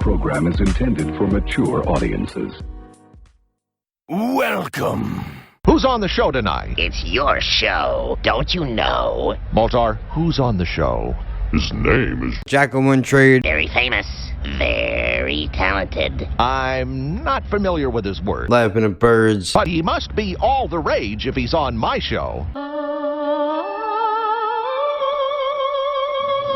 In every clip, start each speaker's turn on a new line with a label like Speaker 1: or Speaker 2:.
Speaker 1: program is intended for mature audiences.
Speaker 2: Welcome.
Speaker 3: Who's on the show tonight?
Speaker 4: It's your show, don't you know?
Speaker 3: Moltar, who's on the show?
Speaker 2: His name is
Speaker 5: Jack of One Trade.
Speaker 4: Very famous, very talented.
Speaker 3: I'm not familiar with his work,
Speaker 5: Laughing at Birds.
Speaker 3: but he must be all the rage if he's on my show.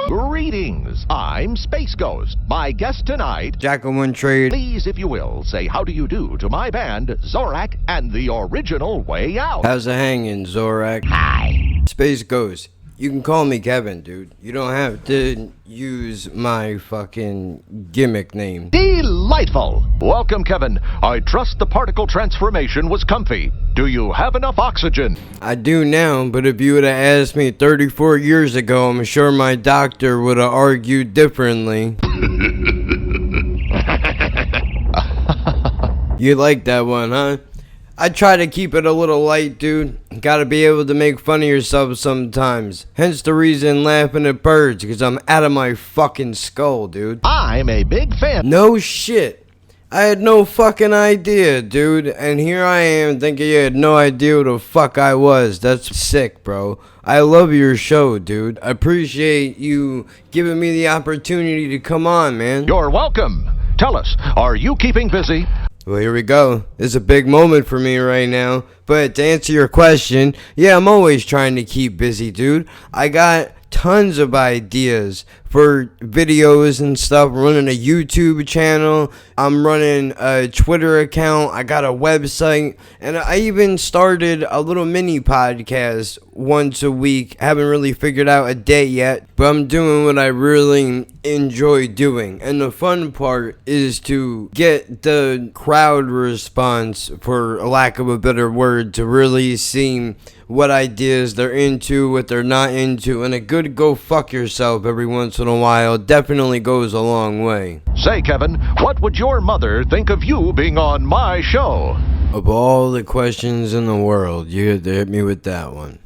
Speaker 3: Greetings, I'm Space Ghost. My guest tonight,
Speaker 5: Jack of One Trade.
Speaker 3: please, if you will, say how do you do to my band, Zorak and the Original Way Out.
Speaker 5: How's it hanging, Zorak?
Speaker 4: Hi.
Speaker 5: Space Ghost. You can call me Kevin, dude. You don't have to use my fucking gimmick name.
Speaker 3: Delightful. Welcome, Kevin. I trust the particle transformation was comfy. Do you have enough oxygen?
Speaker 5: I do now, but if you would have asked me 34 years ago, I'm sure my doctor would have argued differently. You like that one, huh? I try to keep it a little light, dude. Gotta be able to make fun of yourself sometimes. Hence the reason laughing at birds, because I'm out of my fucking skull, dude.
Speaker 3: I'm a big fan.
Speaker 5: No shit. I had no fucking idea, dude. And here I am thinking you had no idea who the fuck I was. That's sick, bro. I love your show, dude. I appreciate you giving me the opportunity to come on, man.
Speaker 3: You're welcome. Tell us, are you keeping busy?
Speaker 5: Well, here we go. It's a big moment for me right now. But to answer your question, yeah, I'm always trying to keep busy, dude. I got tons of ideas for videos and stuff. I'm running a YouTube channel. I'm running a Twitter account. I got a website. And I even started a little mini podcast once a week. Haven't really figured out a date yet. But I'm doing what I really enjoy doing. And the fun part is to get the crowd response, for lack of a better word, to really see what ideas they're into, what they're not into, and a good go fuck yourself every once in a while definitely goes a long way.
Speaker 3: Say, Kevin, what would your mother think of you being on my show?
Speaker 5: Of all the questions in the world, you had to hit me with that one.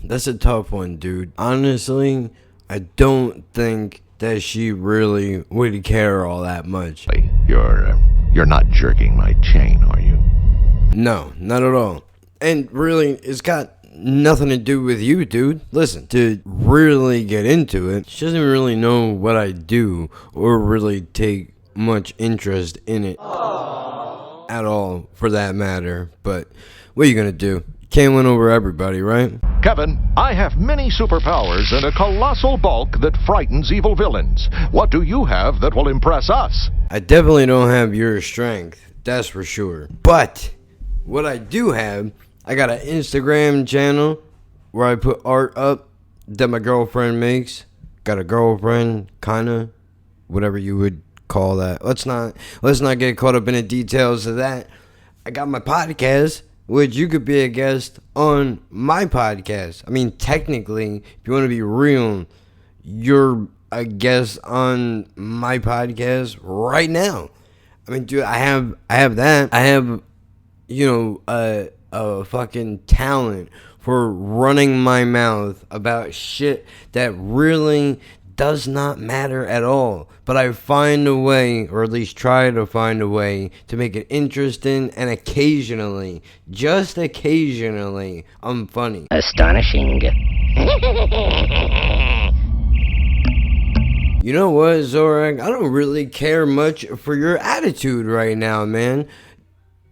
Speaker 5: That's a tough one, dude. Honestly, I don't think that she really would care all that much.
Speaker 3: You're not jerking my chain, are you?
Speaker 5: No, not at all. And really, it's got nothing to do with you, dude. Listen, to really get into it, she doesn't really know what I do or really take much interest in it at all, for that matter. But what are you gonna do? Can't win over everybody, right?
Speaker 3: Kevin, I have many superpowers and a colossal bulk that frightens evil villains. What do you have that will impress us?
Speaker 5: I definitely don't have your strength, that's for sure. But what I do have, I got an Instagram channel where I put art up that my girlfriend makes. Got a girlfriend, kinda, whatever you would call that. Let's not get caught up in the details of that. I got my podcast, which you could be a guest on my podcast. I mean, technically, if you want to be real, you're a guest on my podcast right now. I mean, dude, I have that. I have, a fucking talent for running my mouth about shit that really does not matter at all. But I find a way, or at least try to find a way, to make it interesting, and occasionally, just occasionally, I'm funny.
Speaker 4: Astonishing.
Speaker 5: You know what, Zorak? I don't really care much for your attitude right now, man.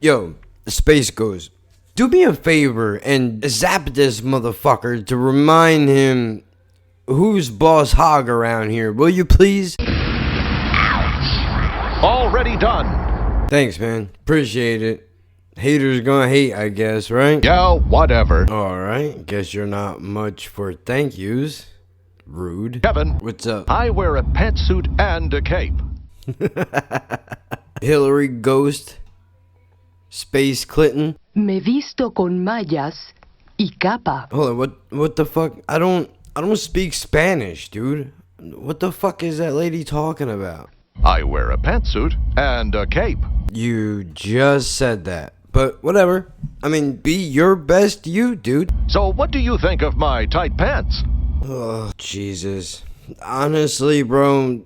Speaker 5: Yo, Space Ghost, do me a favor and zap this motherfucker to remind him who's boss hog around here, will you please?
Speaker 3: Already done.
Speaker 5: Thanks, man. Appreciate it. Haters gonna hate, I guess, right?
Speaker 3: Yeah, whatever.
Speaker 5: Alright, guess you're not much for thank yous. Rude.
Speaker 3: Kevin,
Speaker 5: What's up?
Speaker 3: I wear a pantsuit and a cape.
Speaker 5: Hillary Ghost. Space Clinton.
Speaker 6: Me visto con mallas y capa.
Speaker 5: Hold on, what the fuck? I don't speak Spanish, dude. What the fuck is that lady talking about?
Speaker 3: I wear a pantsuit and a cape.
Speaker 5: You just said that. But whatever. I mean, be your best you, dude.
Speaker 3: So what do you think of my tight pants?
Speaker 5: Oh, Jesus. Honestly, bro,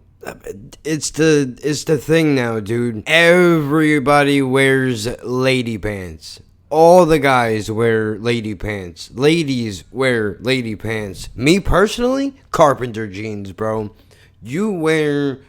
Speaker 5: It's the thing now, dude. Everybody wears lady pants. All the guys wear lady pants. Ladies wear lady pants. Me personally, carpenter jeans, bro. You wear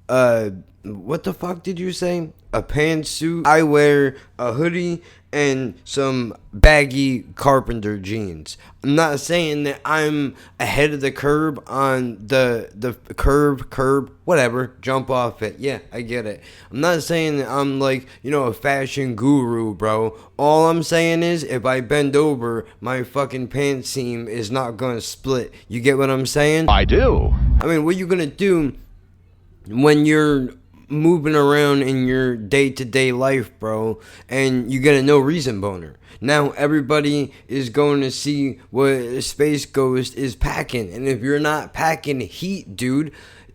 Speaker 5: what the fuck did you say? A pantsuit. I wear a hoodie and some baggy carpenter jeans. I'm not saying that I'm ahead of the curb on the curb, whatever, jump off it. Yeah, I get it. I'm not saying that I'm like, a fashion guru, bro. All I'm saying is if I bend over, my fucking pants seam is not gonna split. You get what I'm saying?
Speaker 3: I do.
Speaker 5: I mean, what you gonna do when you're moving around in your day-to-day life, bro, and you get a no reason boner? Now everybody is going to see what Space Ghost is packing, and if you're not packing heat, dude,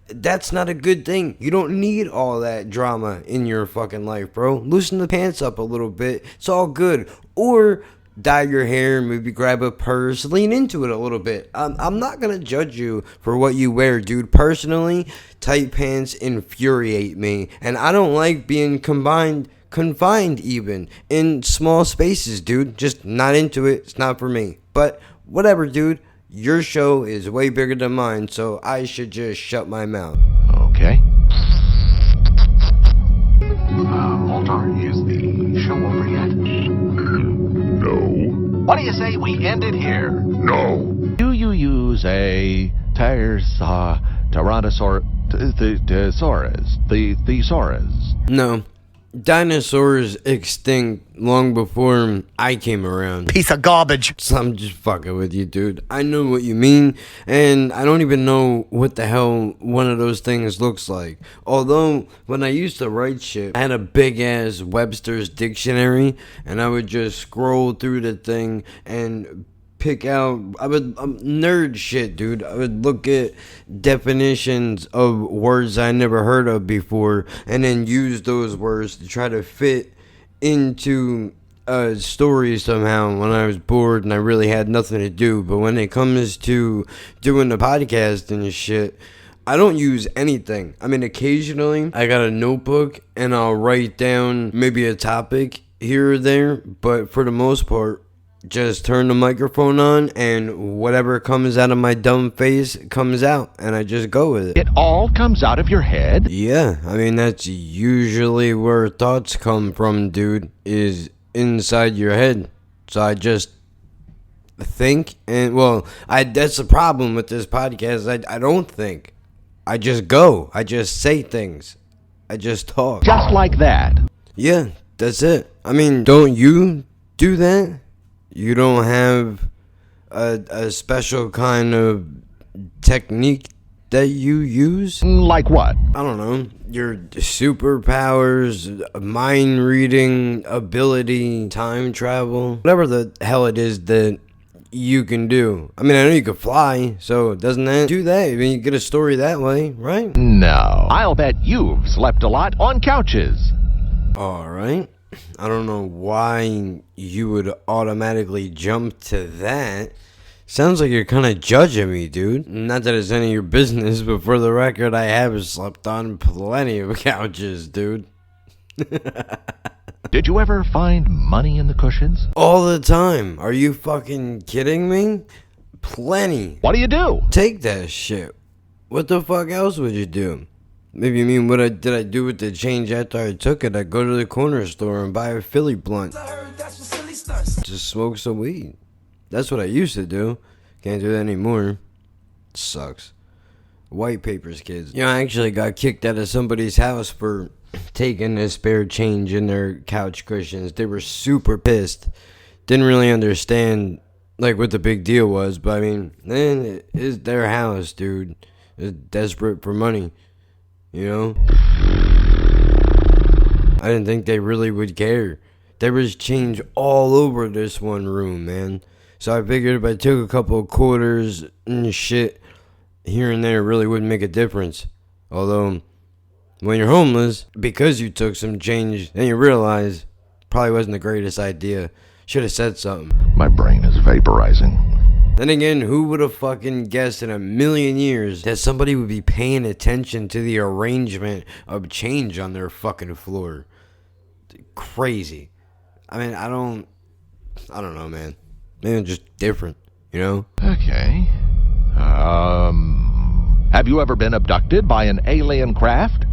Speaker 5: that's not a good thing. You don't need all that drama in your fucking life, bro. Loosen the pants up a little bit. It's all good. Or dye your hair, maybe grab a purse, lean into it a little bit. I'm not gonna judge you for what you wear, dude. Personally, tight pants infuriate me, and I don't like being confined even in small spaces, dude. Just not into it. It's not for me. But whatever, dude. Your show is way bigger than mine, so I should just shut my mouth.
Speaker 3: Okay.
Speaker 1: Walter, is the show over yet? No.
Speaker 3: What do you say we end it here?
Speaker 1: No.
Speaker 3: Do you use a thesaurus?
Speaker 5: No. Dinosaurs extinct long before I came around.
Speaker 2: Piece of garbage.
Speaker 5: So I'm just fucking with you, dude. I know what you mean, and I don't even know what the hell one of those things looks like. Although, when I used to write shit, I had a big-ass Webster's dictionary, and I would just scroll through the thing and pick out, nerd shit, dude. I would look at definitions of words I never heard of before, and then use those words to try to fit into a story somehow when I was bored and I really had nothing to do. But when it comes to doing the podcast and shit, I don't use anything. I mean, occasionally I got a notebook and I'll write down maybe a topic here or there, but for the most part, just turn the microphone on and whatever comes out of my dumb face comes out, and I just go with it.
Speaker 3: It all comes out of your head?
Speaker 5: Yeah, I mean, that's usually where thoughts come from, dude, is inside your head. So I just think, and well, that's the problem with this podcast. I don't think. I just go. I just say things. I just talk.
Speaker 3: Just like that.
Speaker 5: Yeah, that's it. I mean, don't you do that? You don't have a special kind of technique that you use?
Speaker 3: Like what?
Speaker 5: I don't know. Your superpowers, mind reading ability, time travel, whatever the hell it is that you can do. I mean, I know you can fly, so doesn't that do that? I mean, you get a story that way, right?
Speaker 3: No. I'll bet you've slept a lot on couches.
Speaker 5: All right. I don't know why you would automatically jump to that. Sounds like you're kind of judging me, dude. Not that it's any of your business, but for the record, I have slept on plenty of couches, dude.
Speaker 3: Did you ever find money in the cushions?
Speaker 5: All the time. Are you fucking kidding me? Plenty.
Speaker 3: What do you do?
Speaker 5: Take that shit. What the fuck else would you do? Maybe you mean what did I do with the change after I took it? I go to the corner store and buy a Philly blunt. Just smoke some weed. That's what I used to do. Can't do that anymore. Sucks. White papers, kids. I actually got kicked out of somebody's house for taking the spare change in their couch cushions. They were super pissed. Didn't really understand what the big deal was, but I mean, man, it's their house, dude. They're desperate for money. I didn't think they really would care. There was change all over this one room, man. So I figured if I took a couple of quarters and shit here and there, it really wouldn't make a difference. Although, when you're homeless, because you took some change, then you realize probably wasn't the greatest idea. Should have said something.
Speaker 3: My brain is vaporizing.
Speaker 5: Then again, who would have fucking guessed in a million years that somebody would be paying attention to the arrangement of change on their fucking floor? Crazy. I mean, I don't know, man. Maybe I'm just different, you know?
Speaker 3: Okay. Have you ever been abducted by an alien craft?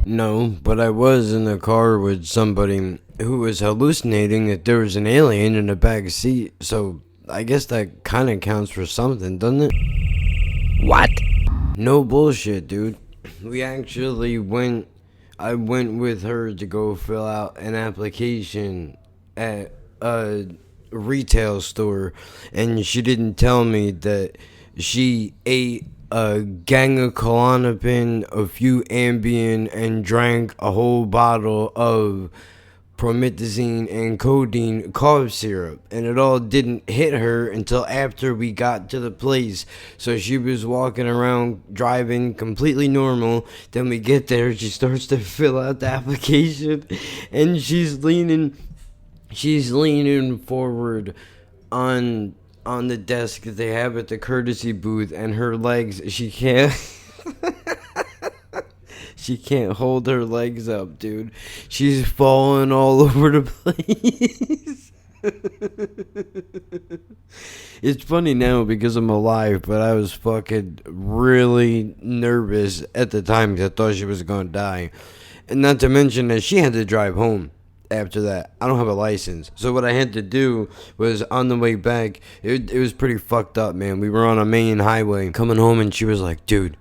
Speaker 5: No, but I was in a car with somebody who was hallucinating that there was an alien in the back seat, so I guess that kind of counts for something, doesn't it?
Speaker 4: What?
Speaker 5: No bullshit, dude. I went with her to go fill out an application at a retail store, and she didn't tell me that she ate a gang of Klonopin, a few Ambien, and drank a whole bottle of promethazine and codeine cough syrup, and it all didn't hit her until after we got to the place. So she was walking around driving completely normal. Then we get there, she starts to fill out the application, and she's leaning forward on the desk that they have at the courtesy booth, and her legs, she can't she can't hold her legs up, dude. She's falling all over the place. It's funny now because I'm alive, but I was fucking really nervous at the time because I thought she was gonna die. And not to mention that she had to drive home after that. I don't have a license. So what I had to do was, on the way back, it was pretty fucked up, man. We were on a main highway coming home, and she was like, dude,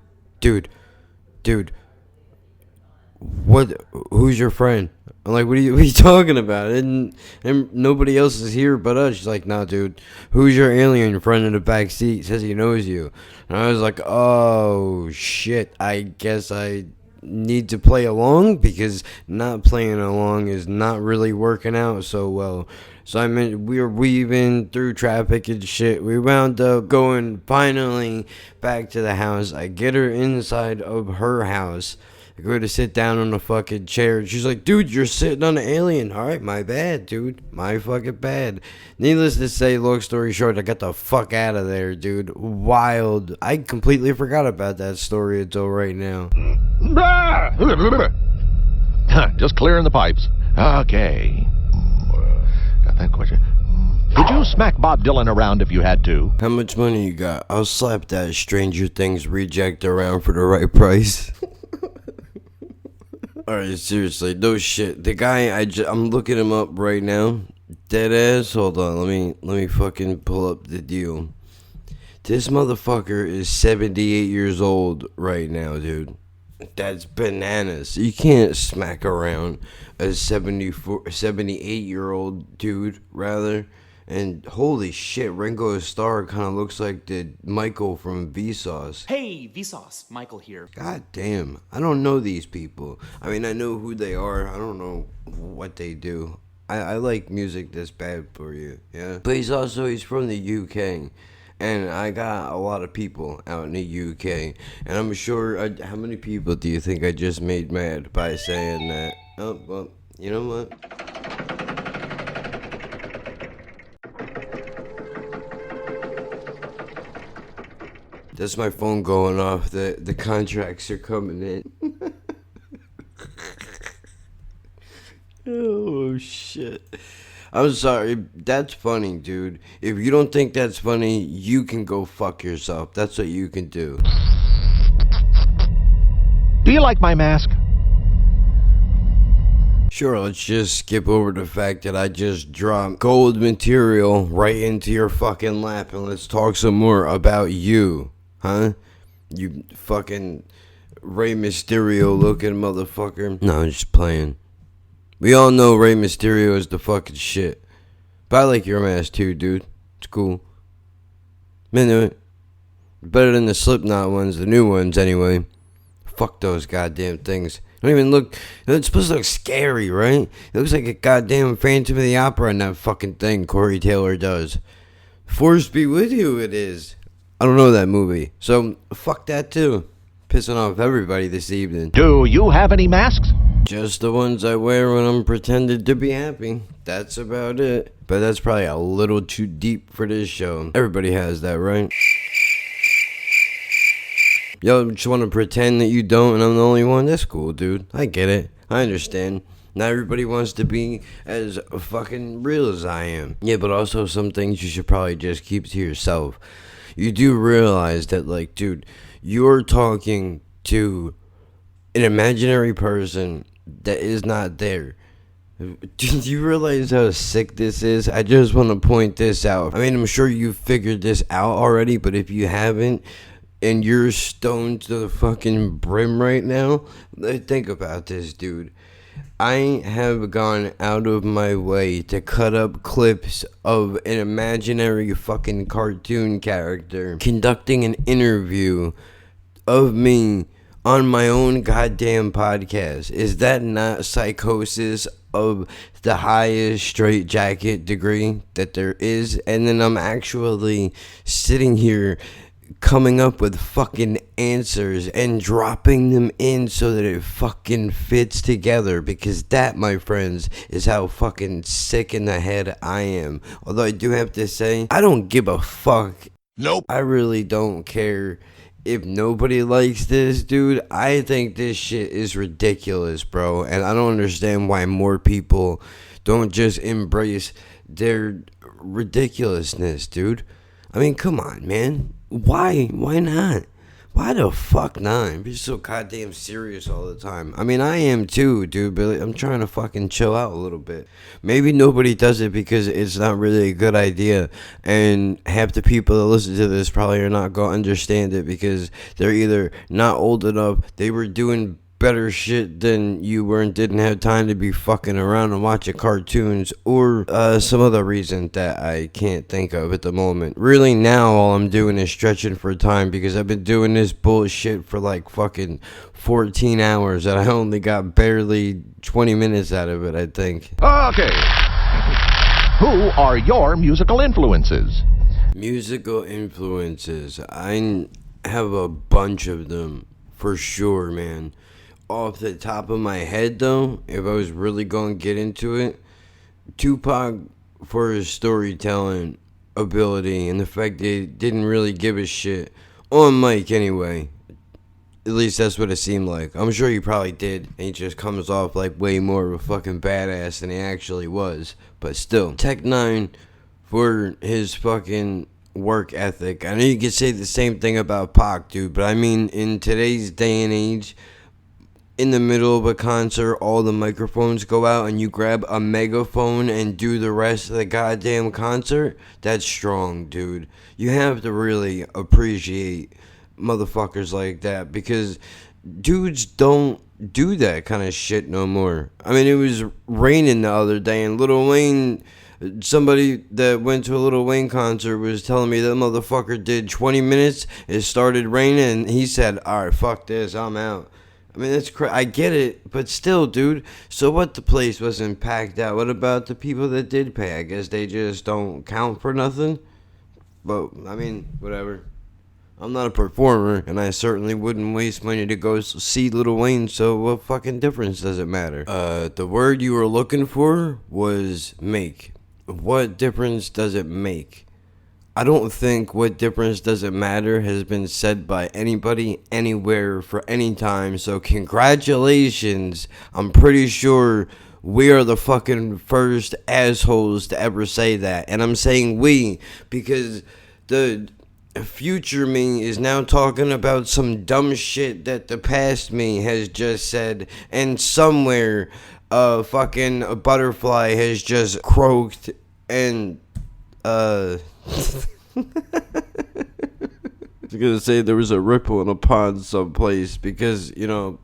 Speaker 5: who's your friend? I'm like, what are you talking about? And nobody else is here but us. She's like, nah, dude, who's your alien friend in the back seat? Says he knows you. And I was like, oh shit, I guess I need to play along, because not playing along is not really working out so well. So I mean, we were weaving through traffic and shit. We wound up going finally back to the house. I get her inside of her house. I go to sit down on the fucking chair. She's like, dude, you're sitting on an alien. All right, my bad, dude. My fucking bad. Needless to say, long story short, I got the fuck out of there, dude. Wild. I completely forgot about that story until right now.
Speaker 3: Just clearing the pipes. Okay. Got that question. Did you smack Bob Dylan around if you had to?
Speaker 5: How much money you got? I'll slap that Stranger Things reject around for the right price. Alright, seriously, no shit. The guy, I'm looking him up right now. Deadass. Hold on, let me fucking pull up the deal. This motherfucker is 78 years old right now, dude. That's bananas. You can't smack around a 78-year-old dude, rather. And holy shit, Ringo Starr kind of looks like the Michael from Vsauce.
Speaker 2: Hey, Vsauce, Michael here.
Speaker 5: God damn, I don't know these people. I mean, I know who they are. I don't know what they do. I like music that's bad for you, yeah? But he's from the UK. And I got a lot of people out in the UK. And I'm sure, how many people do you think I just made mad by saying that? Oh, well, you know what? That's my phone going off. The contracts are coming in. Oh, shit. I'm sorry. That's funny, dude. If you don't think that's funny, you can go fuck yourself. That's what you can do.
Speaker 3: Do you like my mask?
Speaker 5: Sure, let's just skip over the fact that I just dropped gold material right into your fucking lap, and let's talk some more about you. Huh? You fucking Rey Mysterio looking motherfucker. No, I'm just playing. We all know Rey Mysterio is the fucking shit. But I like your mask too, dude. It's cool. Man, better than the Slipknot ones, the new ones anyway. Fuck those goddamn things. Don't even look. It's supposed to look scary, right? It looks like a goddamn Phantom of the Opera in that fucking thing Corey Taylor does. Force be with you, it is. I don't know that movie, so fuck that too. Pissing off everybody this evening.
Speaker 3: Do you have any masks?
Speaker 5: Just the ones I wear when I'm pretending to be happy. That's about it. But that's probably a little too deep for this show. Everybody has that, right? Yo, just want to pretend that you don't and I'm the only one? That's cool, dude. I get it. I understand. Not everybody wants to be as fucking real as I am. Yeah, but also some things you should probably just keep to yourself. You do realize that, like, dude, you're talking to an imaginary person that is not there. Do you realize how sick this is? I just want to point this out. I mean, I'm sure you figured this out already, but if you haven't, and you're stoned to the fucking brim right now, think about this, dude. I have gone out of my way to cut up clips of an imaginary fucking cartoon character conducting an interview of me on my own goddamn podcast. Is that not psychosis of the highest straitjacket degree that there is? And then I'm actually sitting here coming up with fucking answers and dropping them in so that it fucking fits together, because that, my friends, is how fucking sick in the head I am. Although I do have to say, I don't give a fuck.
Speaker 3: Nope.
Speaker 5: I really don't care if nobody likes this, dude. I think this shit is ridiculous, bro, and I don't understand why more people don't just embrace their ridiculousness, dude. I mean, come on, man. Why not? Why the fuck not? I'm just so goddamn serious all the time. I mean, I am too, dude, but I'm trying to fucking chill out a little bit. Maybe nobody does it because it's not really a good idea, and half the people that listen to this probably are not going to understand it because they're either not old enough, they were doing better shit than you were and didn't have time to be fucking around and watching cartoons, or some other reason that I can't think of at the moment. Really, now all I'm doing is stretching for time because I've been doing this bullshit for like fucking 14 hours and I only got barely 20 minutes out of it, I think.
Speaker 3: Okay. Who are your musical influences?
Speaker 5: Musical influences. I have a bunch of them for sure, man. Off the top of my head, though, if I was really going to get into it, Tupac, for his storytelling ability and the fact that he didn't really give a shit on mic anyway. At least that's what it seemed like. I'm sure he probably did, and he just comes off like way more of a fucking badass than he actually was. But still, Tech-9 for his fucking work ethic. I know you could say the same thing about Pac, dude, but I mean, in today's day and age, in the middle of a concert, all the microphones go out and you grab a megaphone and do the rest of the goddamn concert. That's strong, dude. You have to really appreciate motherfuckers like that, because dudes don't do that kind of shit no more. I mean, it was raining the other day and Lil Wayne, somebody that went to a Lil Wayne concert was telling me that motherfucker did 20 minutes, it started raining, and he said, alright, fuck this, I'm out. I mean, that's I get it, but still, dude. So what? The place wasn't packed out. What about the people that did pay? I guess they just don't count for nothing. But I mean, whatever. I'm not a performer, and I certainly wouldn't waste money to go see Lil Wayne. So what fucking difference does it matter? The word you were looking for was make. What difference does it make? I don't think what difference does it matter has been said by anybody, anywhere, for any time. So congratulations. I'm pretty sure we are the fucking first assholes to ever say that. And I'm saying we because the future me is now talking about some dumb shit that the past me has just said. And somewhere fucking a butterfly has just croaked and I was gonna say there was a ripple in a pond someplace because, you know,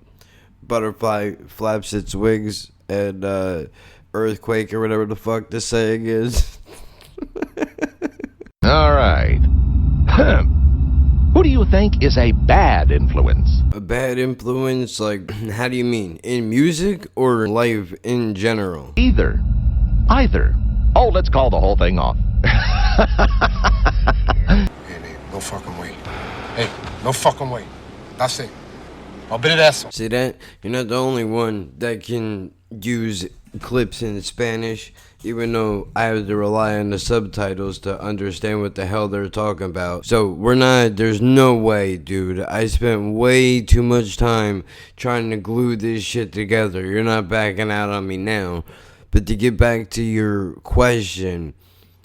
Speaker 5: butterfly flaps its wings and earthquake or whatever the fuck the saying is.
Speaker 3: All right. Who do you think is a bad influence?
Speaker 5: A bad influence? Like, how do you mean? In music or life in general?
Speaker 3: Either. Oh, let's call the whole thing off.
Speaker 7: Hey, no fucking way. Hey, no fucking way. That's it. I'll bet it ass.
Speaker 5: See that? You're not the only one that can use clips in Spanish, even though I have to rely on the subtitles to understand what the hell they're talking about. So there's no way, dude. I spent way too much time trying to glue this shit together. You're not backing out on me now. But to get back to your question,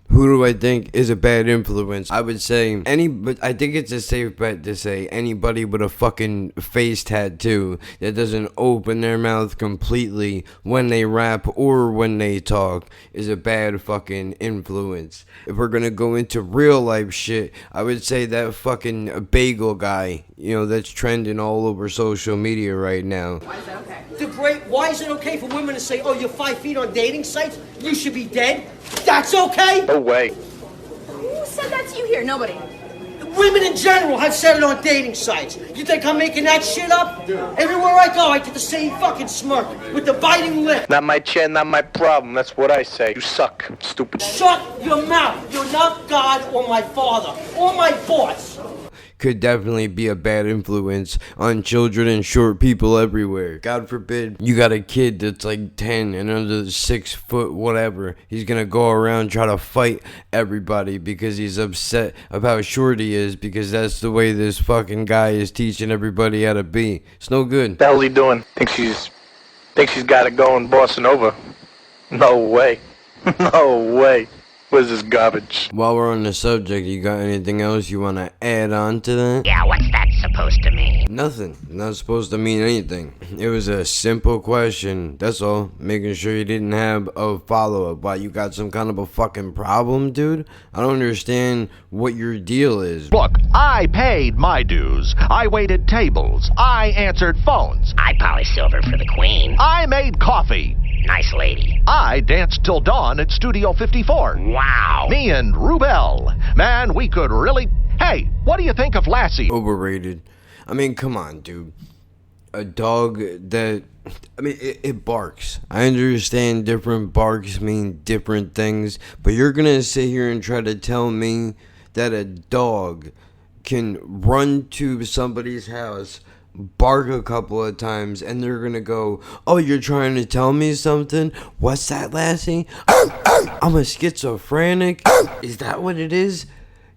Speaker 5: who do I think is a bad influence? I would say but I think it's a safe bet to say anybody with a fucking face tattoo that doesn't open their mouth completely when they rap or when they talk is a bad fucking influence. If we're gonna go into real life shit, I would say that fucking bagel guy, that's trending all over social media right now.
Speaker 8: Why is that okay? Why is it okay for women to say, oh, you're 5 feet on dating sites? You should be dead? That's okay?
Speaker 9: No way.
Speaker 10: Who said that to you here? Nobody.
Speaker 8: Women in general have said it on dating sites. You think I'm making that shit up? Everywhere I go, I get the same fucking smirk with the biting lip.
Speaker 9: Not my chair, not my problem. That's what I say. You suck, stupid.
Speaker 8: Shut your mouth. You're not God or my father or my boss.
Speaker 5: Could definitely be a bad influence on children and short people everywhere. God forbid you got a kid that's like 10 and under 6 foot whatever. He's gonna go around try to fight everybody because he's upset of how short he is, because that's the way this fucking guy is teaching everybody how to be. It's no good.
Speaker 9: What the hell's he doing? Think she's got it going bossing over? No way. No way. What is this garbage?
Speaker 5: While we're on the subject, you got anything else you want to add on to that?
Speaker 4: Yeah, what's that supposed to mean?
Speaker 5: Nothing. Not supposed to mean anything. It was a simple question. That's all. Making sure you didn't have a follow-up. Why, you got some kind of a fucking problem, dude? I don't understand what your deal is.
Speaker 3: Look, I paid my dues. I waited tables. I answered phones.
Speaker 4: I polysilvered for the queen.
Speaker 3: I made coffee.
Speaker 4: Nice lady.
Speaker 3: I danced till dawn at Studio 54.
Speaker 4: Wow.
Speaker 3: Me and Rubel. Man, we could really... Hey, what do you think of Lassie?
Speaker 5: Overrated. I mean, come on, dude. A dog that... it barks. I understand different barks mean different things, but you're gonna sit here and try to tell me that a dog can run to somebody's house, bark a couple of times, and they're gonna go, oh, you're trying to tell me something? What's that, Lassie? I'm a schizophrenic? Is that what it is?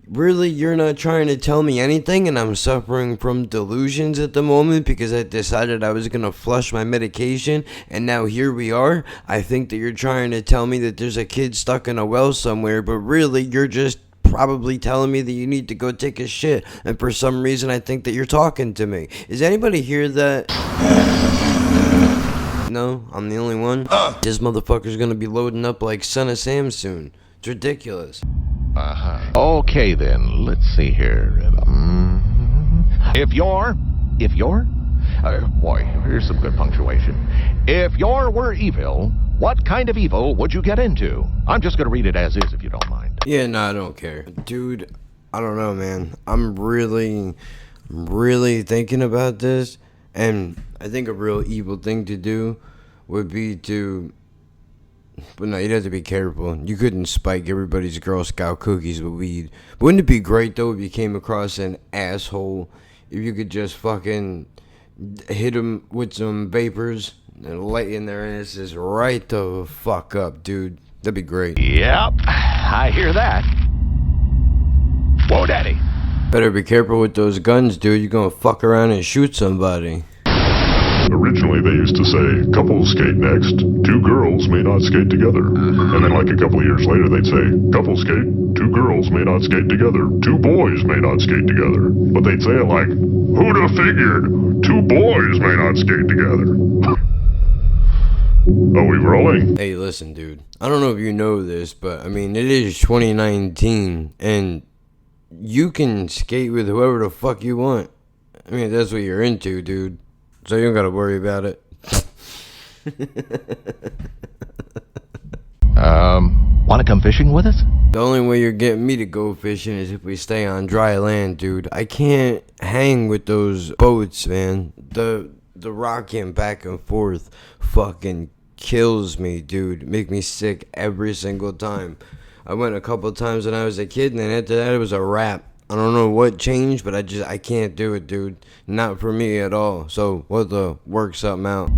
Speaker 5: Really, you're not trying to tell me anything, and I'm suffering from delusions at the moment because I decided I was gonna flush my medication, and now here we are? I think that you're trying to tell me that there's a kid stuck in a well somewhere, but really, you're just probably telling me that you need to go take a shit, and for some reason I think that you're talking to me. Is anybody here that... No, I'm the only one? This motherfucker's gonna be loading up like Son of Sam soon. It's ridiculous.
Speaker 3: Okay then, let's see here. If you're... boy, here's some good punctuation. If you were evil, what kind of evil would you get into? I'm just gonna read it as is if you don't mind.
Speaker 5: Yeah, no, I don't care. Dude, I don't know, man. I'm really thinking about this, and I think a real evil thing to do would be to... But no, you'd have to be careful. You couldn't spike everybody's Girl Scout cookies with weed. But wouldn't it be great, though, if you came across an asshole, if you could just fucking hit him with some vapors and light in their asses right the fuck up, dude? That'd be great.
Speaker 3: Yep, I hear that. Whoa, daddy.
Speaker 5: Better be careful with those guns, dude. You're gonna fuck around and shoot somebody.
Speaker 1: Originally, they used to say, couples skate next. 2 girls may not skate together. And then like a couple of years later, they'd say, couples skate. 2 girls may not skate together. 2 boys may not skate together. But they'd say it like, who'd have figured? 2 boys may not skate together. Are we rolling?
Speaker 5: Hey, listen, dude. I don't know if you know this, but, I mean, it is 2019, and you can skate with whoever the fuck you want. I mean, that's what you're into, dude. So you don't gotta worry about it.
Speaker 3: Wanna come fishing with us?
Speaker 5: The only way you're getting me to go fishing is if we stay on dry land, dude. I can't hang with those boats, man. The rocking back and forth fucking kills me, dude. Make me sick every single time. I went a couple times when I was a kid, and then after that it was a wrap. I don't know what changed, but I can't do it, dude. Not for me at all. So we'll have to work something out.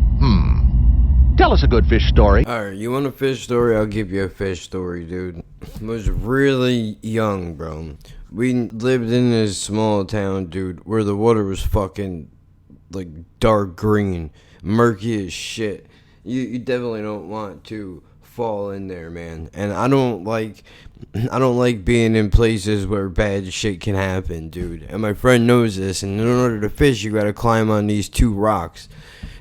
Speaker 3: Tell us a good fish story.
Speaker 5: Alright, you want a fish story? I'll give you a fish story, dude. I was really young, bro. We lived in this small town, dude, where the water was fucking, like, dark green, murky as shit. You definitely don't want to fall in there, man. And I don't like being in places where bad shit can happen, dude. And my friend knows this, and in order to fish, you gotta climb on these 2 rocks.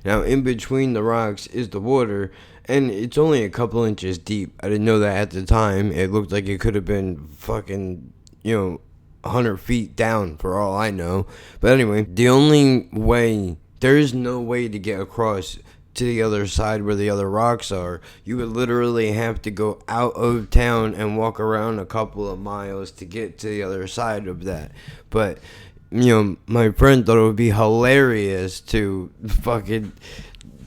Speaker 5: Now, in between the rocks is the water, and it's only a couple inches deep. I didn't know that at the time. It looked like it could have been fucking, 100 feet down for all I know. But anyway, there is no way to get across to the other side where the other rocks are. You would literally have to go out of town and walk around a couple of miles to get to the other side of that. But my friend thought it would be hilarious to fucking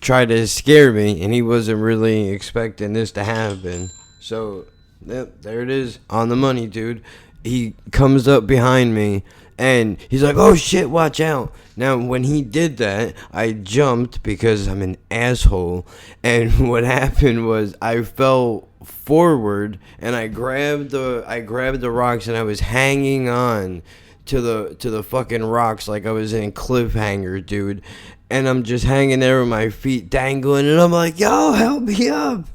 Speaker 5: try to scare me, and he wasn't really expecting this to happen. So, yep, there it is, on the money, dude. He comes up behind me, and he's like, oh shit, watch out. Now, when he did that, I jumped because I'm an asshole, and what happened was I fell forward, and I grabbed the rocks, and I was hanging on to the fucking rocks like I was in cliffhanger, dude. And I'm just hanging there with my feet dangling, and I'm like, yo, help me up,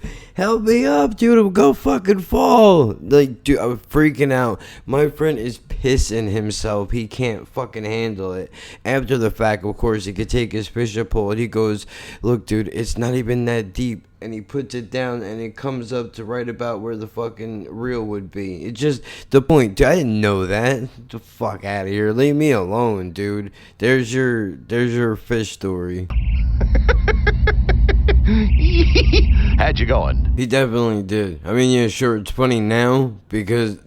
Speaker 5: dude, I'm gonna fucking fall. Like, dude, I'm freaking out. My friend is pissing himself. He can't fucking handle it. After the fact, of course, he could take his fishing pole, and he goes, look, dude, it's not even that deep. And he puts it down, and it comes up to right about where the fucking reel would be. It's just the point, dude. I didn't know that. Get the fuck out of here. Leave me alone, dude. There's your fish story.
Speaker 3: How'd you going?
Speaker 5: He definitely did. I mean, yeah, sure, it's funny now because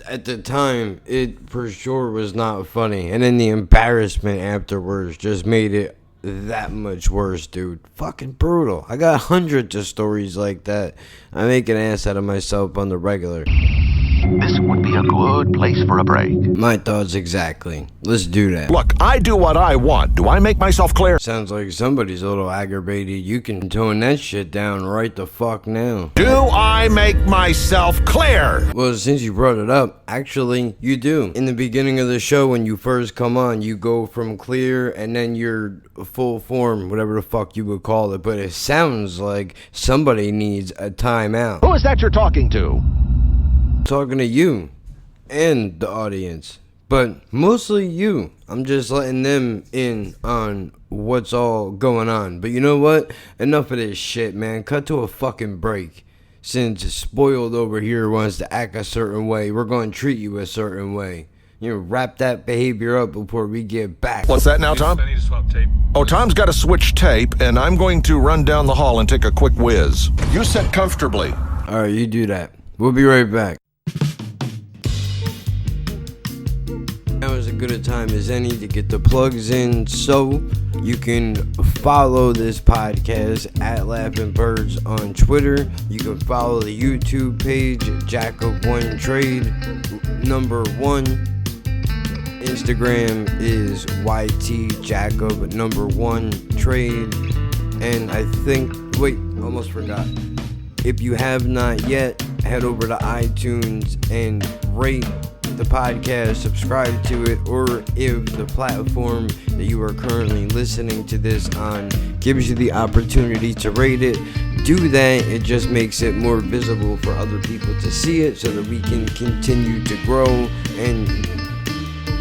Speaker 5: at the time, it for sure was not funny. And then the embarrassment afterwards just made it that much worse, dude. Fucking brutal. I got hundreds of stories like that. I make an ass out of myself on the regular.
Speaker 3: This would be a good place for a break.
Speaker 5: My thoughts exactly. Let's do that.
Speaker 3: Look, I do what I want. Do I make myself clear?
Speaker 5: Sounds like somebody's a little aggravated. You can tone that shit down right the fuck now.
Speaker 3: Do I make myself clear?
Speaker 5: Well, since you brought it up, actually, you do. In the beginning of the show, when you first come on, you go from clear and then you're full form, whatever the fuck you would call it. But it sounds like somebody needs a timeout.
Speaker 3: Who is that you're talking to?
Speaker 5: Talking to you and the audience, but mostly you. I'm just letting them in on what's all going on. But you know what? Enough of this shit, man. Cut to a fucking break. Since Spoiled over here wants to act a certain way, we're going to treat you a certain way. Wrap that behavior up before we get back.
Speaker 3: What's that now, Tom?
Speaker 7: I need to swap tape.
Speaker 3: Oh, Tom's got to switch tape, and I'm going to run down the hall and take a quick whiz. You sit comfortably.
Speaker 5: All right, you do that. We'll be right back. Now is as good a time as any to get the plugs in, so you can follow this podcast at Laughing Birds on Twitter. You can follow the YouTube page, Jacob1Trade #1. Instagram is YTJacob1Trade. And I think, wait, almost forgot. If you have not yet, head over to iTunes and rate the podcast, subscribe to it, or if the platform that you are currently listening to this on gives you the opportunity to rate it, do that. It just makes it more visible for other people to see it so that we can continue to grow and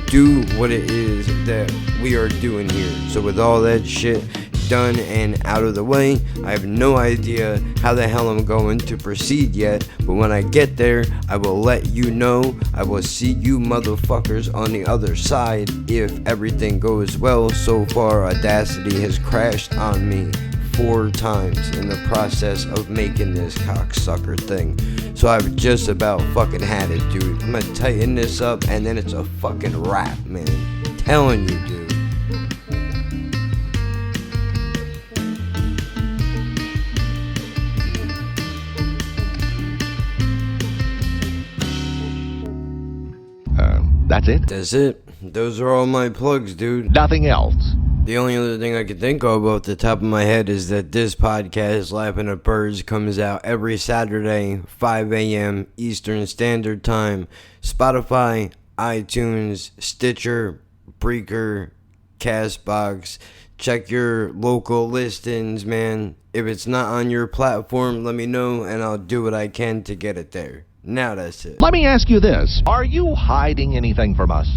Speaker 5: do what it is that we are doing here. So with all that shit done and out of the way, I have no idea how the hell I'm going to proceed yet, but when I get there, I will let you know. I will see you motherfuckers on the other side if everything goes well. So far, Audacity has crashed on me 4 times in the process of making this cocksucker thing. So I've just about fucking had it, dude. I'm gonna tighten this up and then it's a fucking wrap, man. I'm telling you, dude.
Speaker 3: That's it?
Speaker 5: That's it. Those are all my plugs, dude.
Speaker 3: Nothing else?
Speaker 5: The only other thing I can think of off the top of my head is that this podcast, Laughing at Birds, comes out every Saturday, 5 a.m. Eastern Standard Time. Spotify, iTunes, Stitcher, Breaker, Castbox. Check your local listings, man. If it's not on your platform, let me know and I'll do what I can to get it there. Now that's it.
Speaker 3: Let me ask you this. Are you hiding anything from us?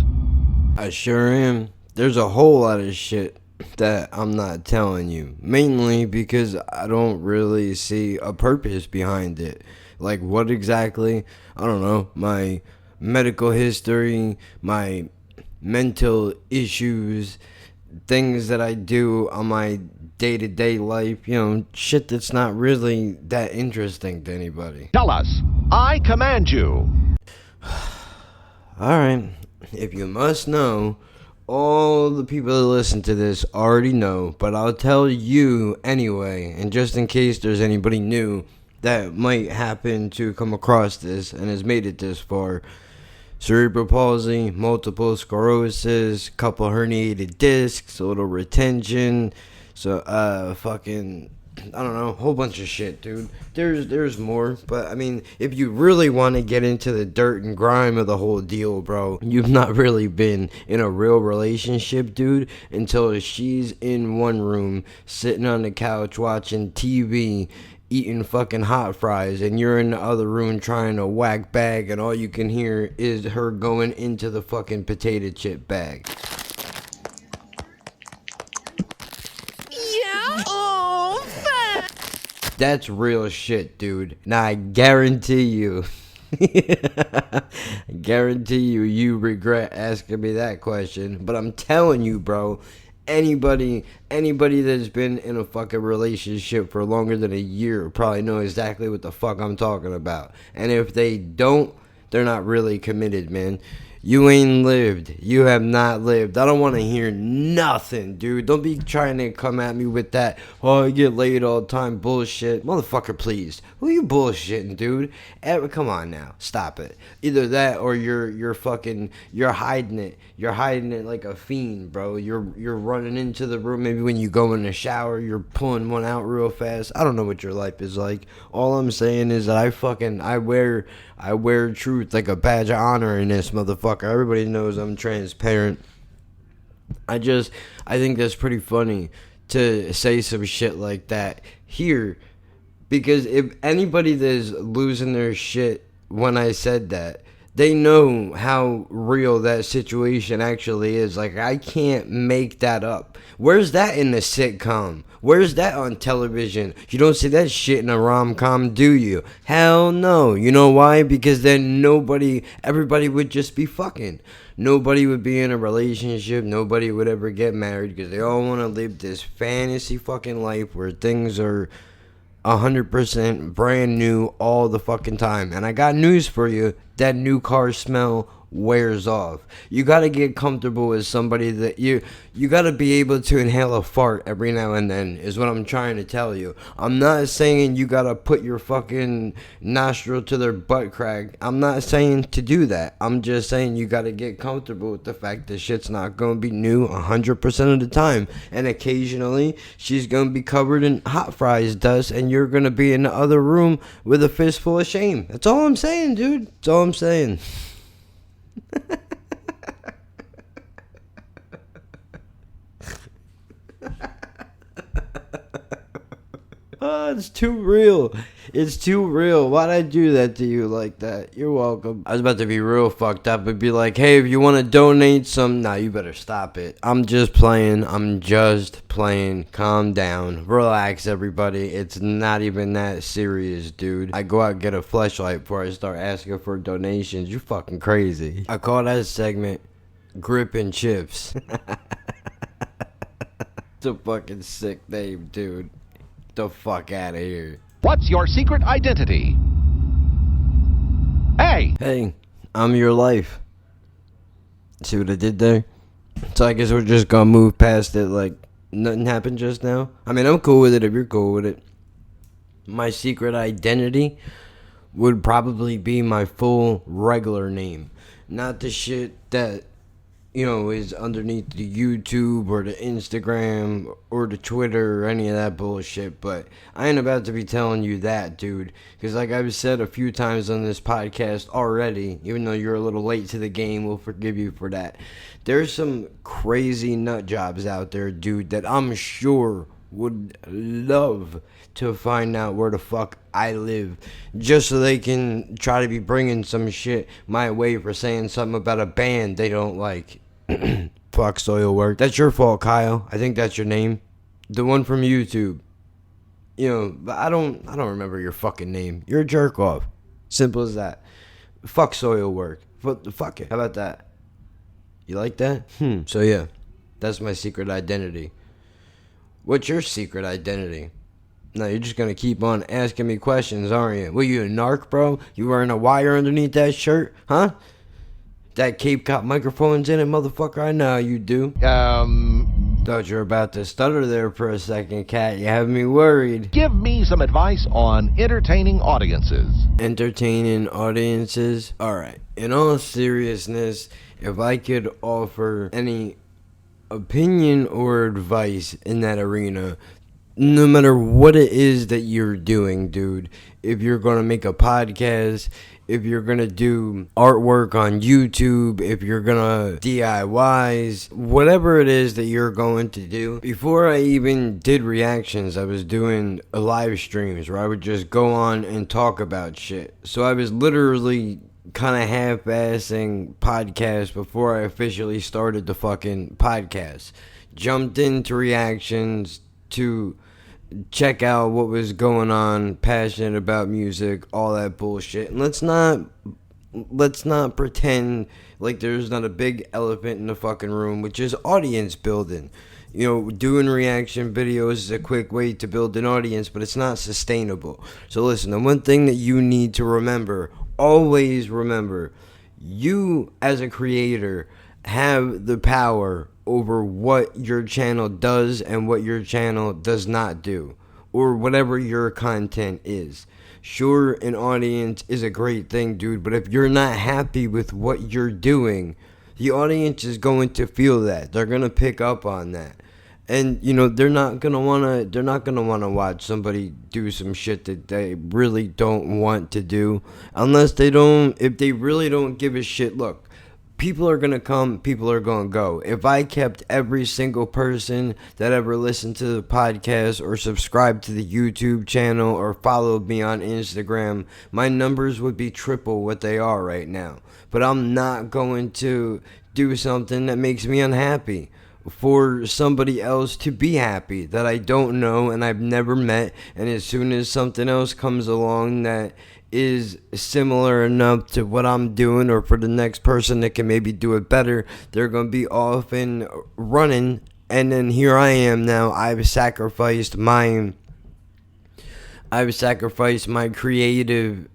Speaker 5: I sure am. There's a whole lot of shit that I'm not telling you. Mainly because I don't really see a purpose behind it. Like what exactly? I don't know. My medical history, my mental issues, things that I do on my day-to-day life, you know, shit that's not really that interesting to anybody.
Speaker 3: Tell us. I command you.
Speaker 5: Alright, if you must know, all the people that listen to this already know, but I'll tell you anyway, and just in case there's anybody new that might happen to come across this and has made it this far. Cerebral palsy, multiple sclerosis, couple herniated discs, a little retention, so fucking, I don't know, a whole bunch of shit, dude. There's more, but I mean, if you really want to get into the dirt and grime of the whole deal, bro, you've not really been in a real relationship, dude, until she's in one room, sitting on the couch watching TV, eating fucking hot fries, and you're in the other room trying to whack bag, and all you can hear is her going into the fucking potato chip bag.
Speaker 10: Yeah? Oh, fun.
Speaker 5: That's real shit, dude. Now I guarantee you, I guarantee you regret asking me that question, but I'm telling you, bro, anybody that's been in a fucking relationship for longer than a year probably know exactly what the fuck I'm talking about. And if they don't, they're not really committed, man. You ain't lived. You have not lived. I don't want to hear nothing, dude. Don't be trying to come at me with that, oh, I get laid all the time bullshit. Motherfucker, please. Who you bullshitting, dude? Come on now. Stop it. Either that or you're hiding it. You're hiding it like a fiend, bro. You're running into the room. Maybe when you go in the shower, you're pulling one out real fast. I don't know what your life is like. All I'm saying is that I wear truth like a badge of honor in this motherfucker. Everybody knows I'm transparent. I think that's pretty funny to say some shit like that here, because if anybody that's losing their shit when I said that, they know how real that situation actually is. Like, I can't make that up. Where's that in the sitcom? Where's that on television? You don't see that shit in a rom-com, do you? Hell no. You know why? Because then everybody would just be fucking. Nobody would be in a relationship. Nobody would ever get married because they all want to live this fantasy fucking life where things are 100% brand new all the fucking time. And I got news for you. That new car smell wears off. You gotta get comfortable with somebody that you gotta be able to inhale a fart every now and then, is what I'm trying to tell you. I'm not saying you gotta put your fucking nostril to their butt crack. I'm not saying to do that. I'm just saying you gotta get comfortable with the fact that shit's not gonna be new 100% of the time, and occasionally she's gonna be covered in hot fries dust and you're gonna be in the other room with a fistful of shame. That's all I'm saying, dude. That's all I'm saying. Oh, it's too real. It's too real. Why'd I do that to you like that? You're welcome. I was about to be real fucked up and be like, hey, if you want to donate some, nah, you better stop it. I'm just playing. Calm down. Relax, everybody. It's not even that serious, dude. I go out and get a fleshlight before I start asking for donations. You fucking crazy. I call that segment Grip and Chips. It's a fucking sick name, dude. The fuck out of here.
Speaker 3: What's your secret identity? Hey,
Speaker 5: I'm your life. See what I did there? So I guess we're just gonna move past it like nothing happened just now. I mean, I'm cool with it if you're cool with it. My secret identity would probably be my full regular name. Not the shit that is underneath the YouTube or the Instagram or the Twitter or any of that bullshit. But I ain't about to be telling you that, dude. Because like I've said a few times on this podcast already, even though you're a little late to the game, we'll forgive you for that. There's some crazy nut jobs out there, dude, that I'm sure would love to find out where the fuck I live, just so they can try to be bringing some shit my way for saying something about a band they don't like. Fuck Soilwork. That's your fault, Kyle. I think that's your name. The one from YouTube. But I don't remember your fucking name. You're a jerk off. Simple as that. Fuck Soilwork. Fuck it. How about that? You like that? So yeah, that's my secret identity. What's your secret identity? No, you're just gonna keep on asking me questions, aren't you? What, you a narc, bro? You wearing a wire underneath that shirt? Huh? That Cape Cod microphone's in it, motherfucker? I know how you do. Thought you were about to stutter there for a second, Cat. You have me worried.
Speaker 3: Give me some advice on entertaining audiences.
Speaker 5: Entertaining audiences? Alright, in all seriousness, if I could offer any opinion or advice in that arena, no matter what it is that you're doing, dude, if you're going to make a podcast, if you're going to do artwork on YouTube, if you're going to DIYs, whatever it is that you're going to do. Before I even did reactions, I was doing live streams where I would just go on and talk about shit. So I was literally kind of half-assing podcasts before I officially started the fucking podcast. Jumped into reactions to check out what was going on, passionate about music, all that bullshit. And let's not pretend like there's not a big elephant in the fucking room, which is audience building. Doing reaction videos is a quick way to build an audience, but it's not sustainable. So listen, the one thing that you need to remember, always remember, you as a creator have the power over what your channel does and what your channel does not do, or whatever your content is. Sure, an audience is a great thing, dude, but if you're not happy with what you're doing, the audience is going to feel that. They're going to pick up on that. And they're not gonna wanna watch somebody do some shit that they really don't want to do, if they really don't give a shit. Look, people are gonna come, people are gonna go. If I kept every single person that ever listened to the podcast or subscribed to the YouTube channel or followed me on Instagram, my numbers would be triple what they are right now. But I'm not going to do something that makes me unhappy for somebody else to be happy that I don't know and I've never met. And as soon as something else comes along that is similar enough to what I'm doing, or for the next person that can maybe do it better, they're going to be off and running. And then here I am now. I've sacrificed my creative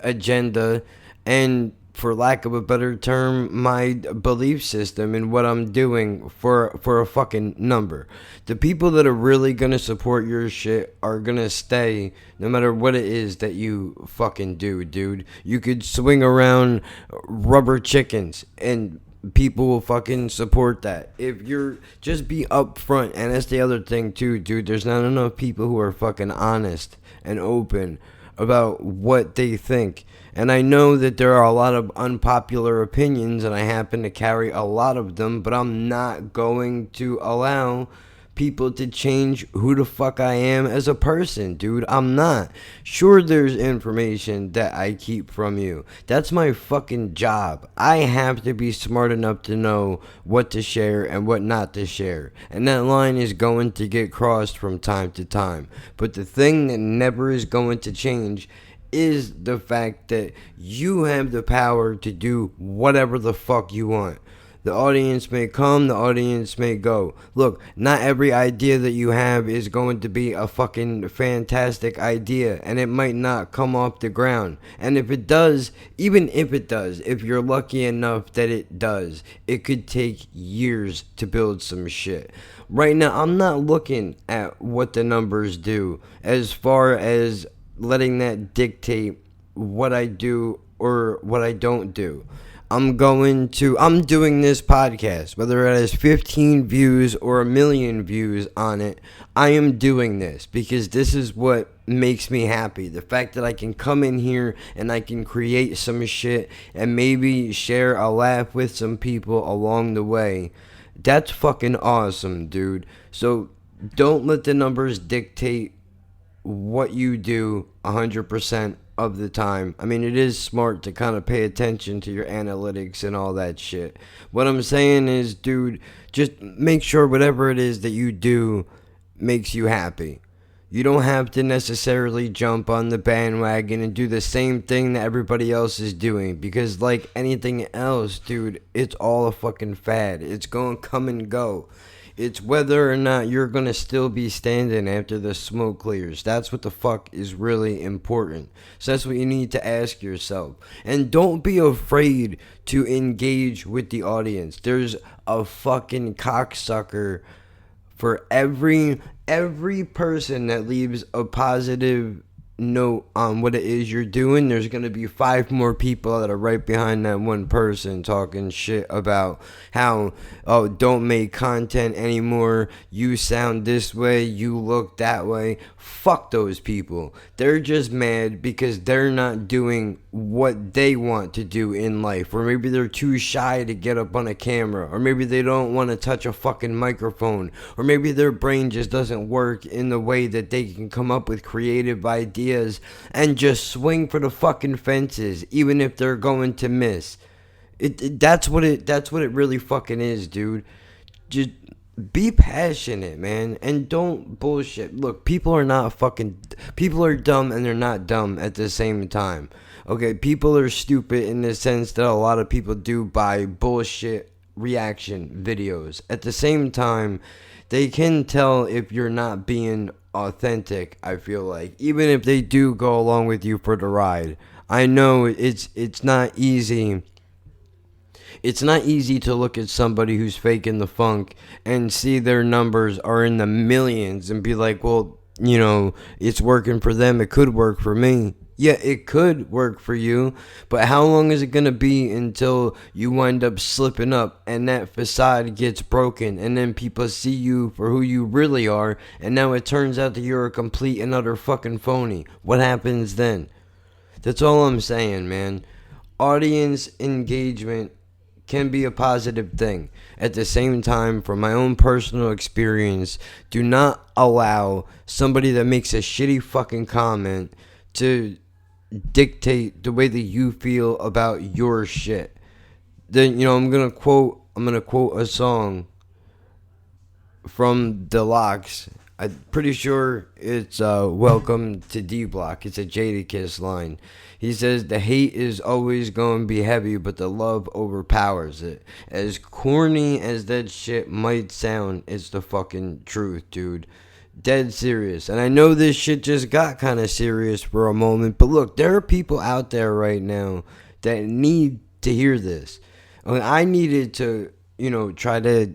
Speaker 5: agenda and, for lack of a better term, my belief system in what I'm doing for a fucking number. The people that are really gonna support your shit are gonna stay no matter what it is that you fucking do, dude. You could swing around rubber chickens and people will fucking support that. If you're just be upfront, and that's the other thing too, dude. There's not enough people who are fucking honest and open about what they think. And I know that there are a lot of unpopular opinions, and I happen to carry a lot of them, but I'm not going to allow people to change who the fuck I am as a person, dude. I'm not. Sure, there's information that I keep from you. That's my fucking job. I have to be smart enough to know what to share and what not to share. And that line is going to get crossed from time to time. But the thing that never is going to change is the fact that you have the power to do whatever the fuck you want. The audience may come, the audience may go. Look, not every idea that you have is going to be a fucking fantastic idea, and it might not come off the ground. And if it does, even if it does, if you're lucky enough that it does, it could take years to build some shit. Right now, I'm not looking at what the numbers do as far as letting that dictate what I do or what I don't do. I'm doing this podcast, whether it has 15 views or 1,000,000 views on it. I am doing this because this is what makes me happy. The fact that I can come in here and I can create some shit and maybe share a laugh with some people along the way. That's fucking awesome, dude. So don't let the numbers dictate what you do 100% of the time. I mean, it is smart to kind of pay attention to your analytics and all that shit. What I'm saying is, dude, just make sure whatever it is that you do makes you happy. You don't have to necessarily jump on the bandwagon and do the same thing that everybody else is doing, because like anything else, dude, it's all a fucking fad. It's going to come and go. It's whether or not you're going to still be standing after the smoke clears. That's what the fuck is really important. So that's what you need to ask yourself. And don't be afraid to engage with the audience. There's a fucking cocksucker for every person that leaves a positive note on what it is you're doing. There's going to be 5 more people that are right behind that one person talking shit about how, oh, don't make content anymore, you sound this way, you look that way. Fuck those people. They're just mad because they're not doing what they want to do in life, or maybe they're too shy to get up on a camera, or maybe they don't want to touch a fucking microphone, or maybe their brain just doesn't work in the way that they can come up with creative ideas and just swing for the fucking fences, even if they're going to miss. That's what it really fucking is, dude. Just be passionate, man, and don't bullshit. Look, people are dumb and they're not dumb at the same time. Okay, people are stupid in the sense that a lot of people do buy bullshit reaction videos. At the same time, they can tell if you're not being authentic, I feel like, even if they do go along with you for the ride. I know it's not easy. It's not easy to look at somebody who's faking the funk and see their numbers are in the millions and be like, well, you know, it's working for them, it could work for me. Yeah, it could work for you, but how long is it going to be until you wind up slipping up and that facade gets broken and then people see you for who you really are, and now it turns out that you're a complete and utter fucking phony? What happens then? That's all I'm saying, man. Audience engagement can be a positive thing. At the same time, from my own personal experience, do not allow somebody that makes a shitty fucking comment to dictate the way that you feel about your shit. Then, you know, I'm gonna quote a song from Deluxe. I'm pretty sure it's Welcome to D Block. It's a Jadakiss line. He says, the hate is always going to be heavy, but the love overpowers it. As corny as that shit might sound, it's the fucking truth, dude. Dead serious. And I know this shit just got kind of serious for a moment, but look, there are people out there right now that need to hear this. I mean, I needed to, you know, try to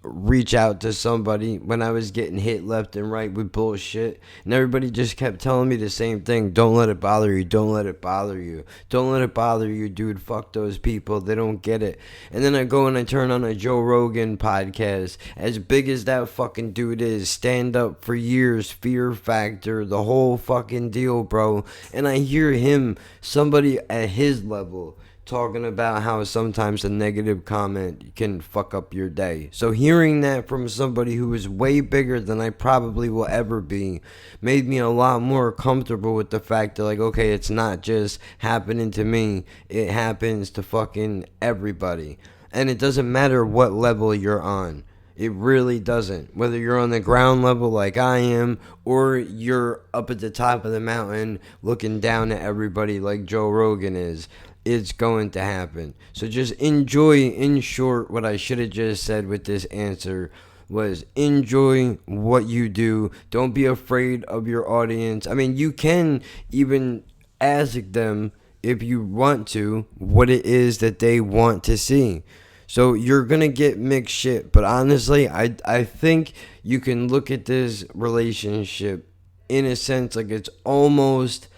Speaker 5: reach out to somebody when I was getting hit left and right with bullshit, and everybody just kept telling me the same thing. Don't let it bother you. Don't let it bother you. Don't let it bother you, dude. Fuck those people. They don't get it. And then I go and I turn on a Joe Rogan podcast. As big as that fucking dude is, stand up for years, Fear Factor, the whole fucking deal, bro. And I hear him, somebody at his level, talking about how sometimes a negative comment can fuck up your day. So hearing that from somebody who is way bigger than I probably will ever be made me a lot more comfortable with the fact that, like, okay, it's not just happening to me, it happens to fucking everybody. And it doesn't matter what level you're on. It really doesn't. Whether you're on the ground level like I am, or you're up at the top of the mountain looking down at everybody like Joe Rogan is, it's going to happen. So just enjoy. In short, what I should have just said with this answer was enjoy what you do. Don't be afraid of your audience. I mean, you can even ask them, if you want to, what it is that they want to see. So you're going to get mixed shit. But honestly, I think you can look at this relationship in a sense like it's almost,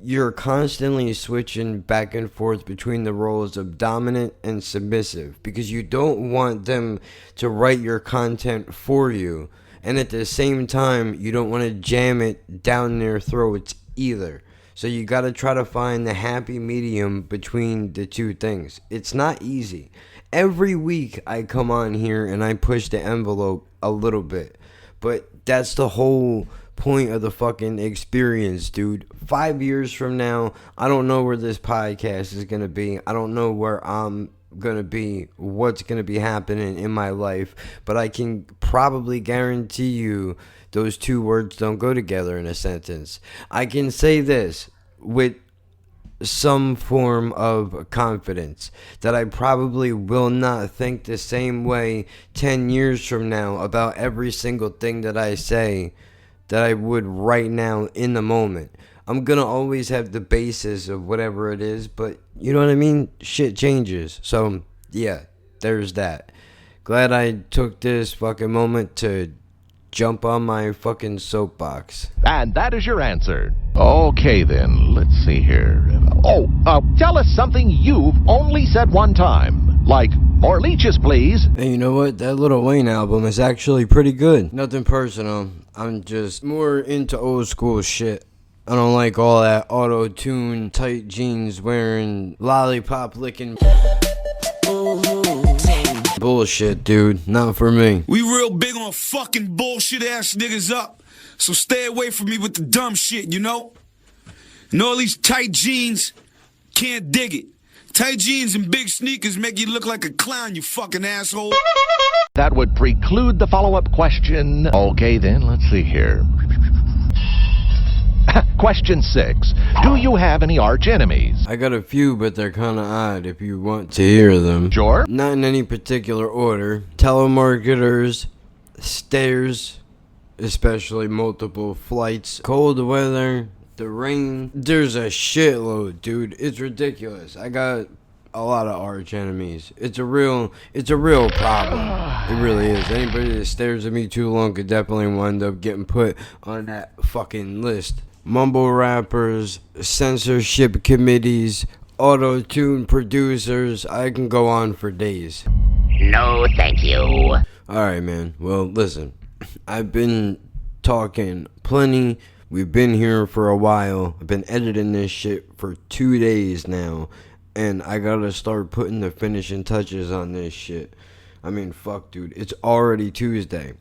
Speaker 5: you're constantly switching back and forth between the roles of dominant and submissive because you don't want them to write your content for you, and at the same time you don't want to jam it down their throats either. So you got to try to find the happy medium between the two things. It's not easy. Every week I come on here and I push the envelope a little bit, but that's the whole point of the fucking experience, dude. 5 years from now, I don't know where this podcast is gonna be. I don't know where I'm gonna be, what's gonna be happening in my life, but I can probably guarantee you those two words don't go together in a sentence. I can say this with some form of confidence that I probably will not think the same way 10 years from now about every single thing that I say that I would right now in the moment. I'm gonna always have the basis of whatever it is, but you know what I mean? Shit changes. So, yeah, there's that. Glad I took this fucking moment to jump on my fucking soapbox.
Speaker 3: And that is your answer. Okay, then, let's see here. Tell us something you've only said one time. Like, more leeches, please.
Speaker 5: And you know what? That Lil Wayne album is actually pretty good. Nothing personal. I'm just more into old school shit. I don't like all that auto-tune, tight jeans wearing, lollipop licking bullshit, dude. Not for me.
Speaker 11: We real big on fucking bullshit ass niggas up. So stay away from me with the dumb shit, you know? And all these tight jeans, can't dig it. Tight jeans and big sneakers make you look like a clown, you fucking asshole.
Speaker 3: That would preclude the follow-up question. Okay, then, let's see here. Question 6. Do you have any arch enemies?
Speaker 5: I got a few, but they're kind of odd if you want to hear them.
Speaker 3: Sure.
Speaker 5: Not in any particular order. Telemarketers, stairs, especially multiple flights, cold weather, the rain. There's a shitload, dude. It's ridiculous. I got a lot of arch enemies. It's a real problem. It really is. Anybody that stares at me too long could definitely wind up getting put on that fucking list. Mumble rappers, censorship committees, auto-tune producers. I can go on for days.
Speaker 4: No, thank you.
Speaker 5: Alright, man. Well, listen. I've been talking plenty. We've been here for a while. I've been editing this shit for 2 days now. And I gotta start putting the finishing touches on this shit. I mean, fuck, dude. It's already Tuesday.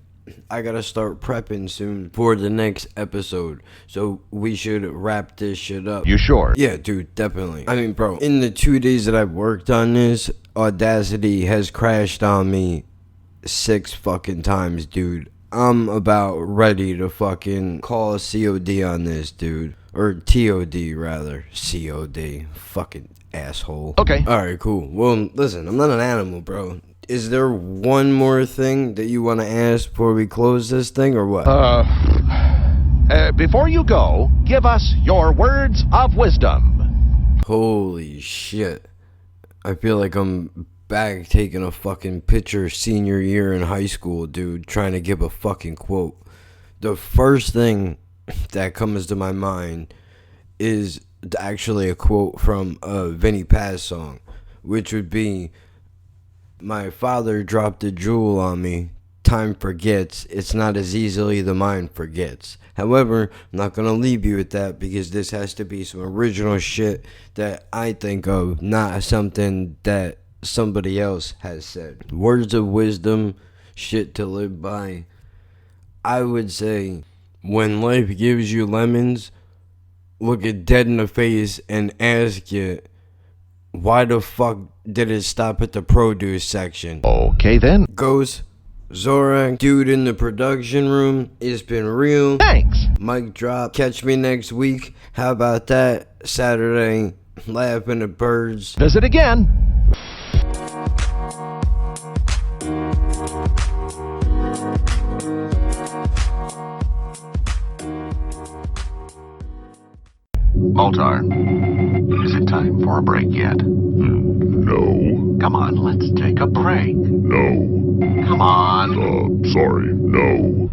Speaker 5: I gotta start prepping soon for the next episode. So we should wrap this shit up.
Speaker 3: You sure?
Speaker 5: Yeah, dude, definitely. I mean, bro, in the 2 days that I've worked on this, Audacity has crashed on me 6 fucking times, dude. I'm about ready to fucking call COD on this, dude. Or TOD, rather. COD. Fucking asshole.
Speaker 3: Okay.
Speaker 5: Alright, cool. Well, listen, I'm not an animal, bro. Is there one more thing that you want to ask before we close this thing, or what?
Speaker 3: Before you go, give us your words of wisdom.
Speaker 5: Holy shit. I feel like I'm back taking a fucking picture senior year in high school, dude, trying to give a fucking quote. The first thing that comes to my mind is actually a quote from a Vinnie Paz song, which would be, "My father dropped a jewel on me. Time forgets. It's not as easily the mind forgets." However, I'm not going to leave you with that because this has to be some original shit that I think of, not something that somebody else has said. Words of wisdom, shit to live by. I would say, when life gives you lemons, look it dead in the face and ask it, why the fuck did it stop at the produce section?
Speaker 3: Okay, then.
Speaker 5: Ghost, Zorak, dude in the production room, it's been real.
Speaker 3: Thanks.
Speaker 5: Mic drop. Catch me next week. How about that? Saturday, laughing at birds.
Speaker 3: Visit again.
Speaker 12: Moltar, is it time for a break yet?
Speaker 1: No.
Speaker 12: Come on, let's take a break.
Speaker 1: No.
Speaker 12: Come on.
Speaker 1: Sorry, no.